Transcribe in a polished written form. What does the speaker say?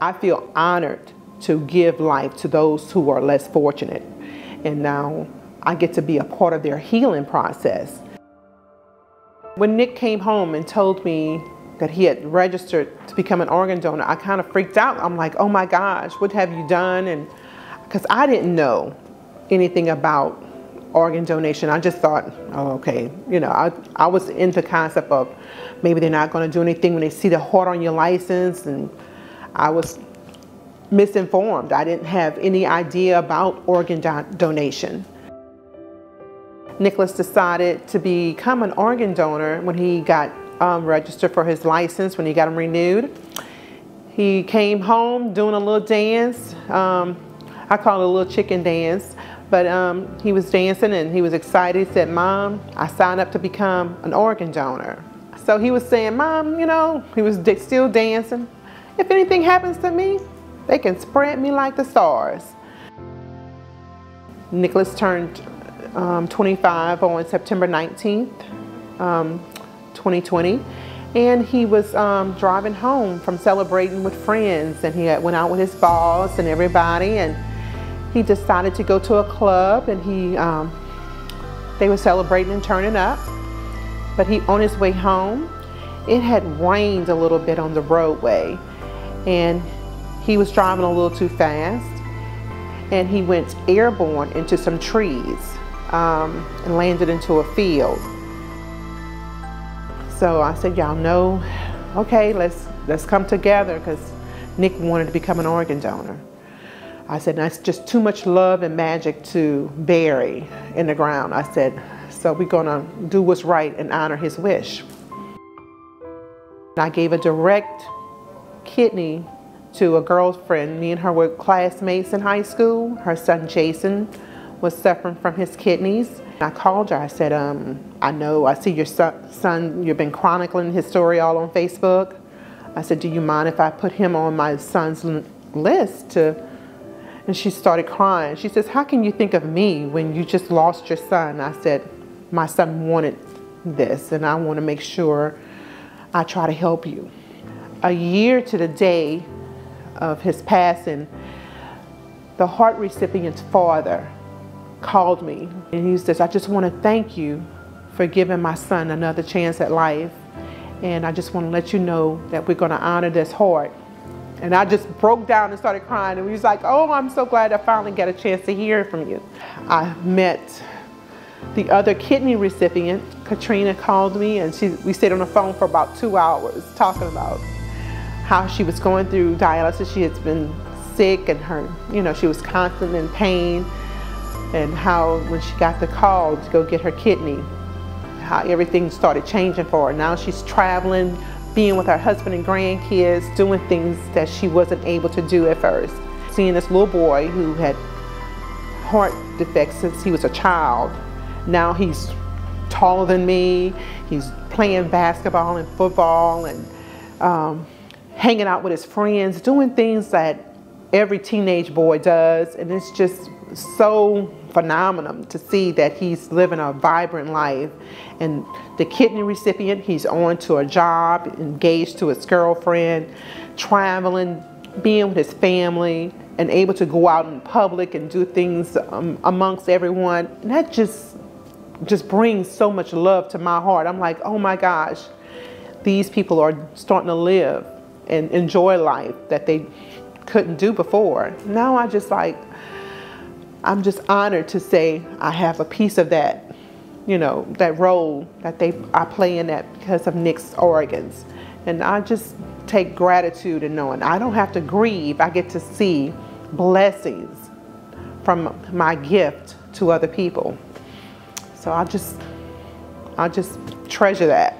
I feel honored to give life to those who are less fortunate. And now I get to be a part of their healing process. When Nick came home and told me that he had registered to become an organ donor, I kind of freaked out. I'm like, oh my gosh, what have you done? And because I didn't know anything about organ donation. I just thought, oh, okay. You know, I was into the concept of maybe they're not going to do anything when they see the heart on your license, and I was misinformed. I didn't have any idea about organ donation. Nicholas decided to become an organ donor when he got registered for his license, when he got them renewed. He came home doing a little dance. I call it a little chicken dance. But he was dancing and he was excited. He said, Mom, I signed up to become an organ donor. So he was saying, Mom, you know, he was still dancing. If anything happens to me, they can spread me like the stars. Nicholas turned 25 on September 19th, 2020. And he was driving home from celebrating with friends. And he went out with his boss and everybody. And he decided to go to a club, and they were celebrating and turning up. But on his way home, it had rained a little bit on the roadway, and he was driving a little too fast, and he went airborne into some trees and landed into a field. So I said, y'all know, okay, let's come together, because Nick wanted to become an organ donor. I said, that's just too much love and magic to bury in the ground. I said, so we're gonna do what's right and honor his wish. I gave a direct kidney to a girlfriend. Me and her were classmates in high school. Her son Jason was suffering from his kidneys. I called her. I said, I see your son, you've been chronicling his story all on Facebook. I said, do you mind if I put him on my son's list And she started crying. She says, how can you think of me when you just lost your son? I said, my son wanted this, and I want to make sure I try to help you. A year to the day of his passing, the heart recipient's father called me, and he says, I just want to thank you for giving my son another chance at life, and I just want to let you know that we're going to honor this heart. And I just broke down and started crying, and he was like, oh, I'm so glad I finally got a chance to hear from you. I met the other kidney recipient. Katrina called me, and we stayed on the phone for about 2 hours talking about how she was going through dialysis. She had been sick, and she was constantly in pain, and how when she got the call to go get her kidney, how everything started changing for her. Now she's traveling, being with her husband and grandkids, doing things that she wasn't able to do at first. Seeing this little boy who had heart defects since he was a child. Now he's taller than me. He's playing basketball and football and hanging out with his friends, doing things that every teenage boy does. And it's just so phenomenal to see that he's living a vibrant life. And the kidney recipient, he's on to a job, engaged to his girlfriend, traveling, being with his family, and able to go out in public and do things amongst everyone. And that just brings so much love to my heart. I'm like, oh my gosh, these people are starting to live and enjoy life that they couldn't do before. Now I'm just honored to say I have a piece of that, that role that I play in that because of Nick's organs. And I just take gratitude in knowing I don't have to grieve. I get to see blessings from my gift to other people. So I just treasure that.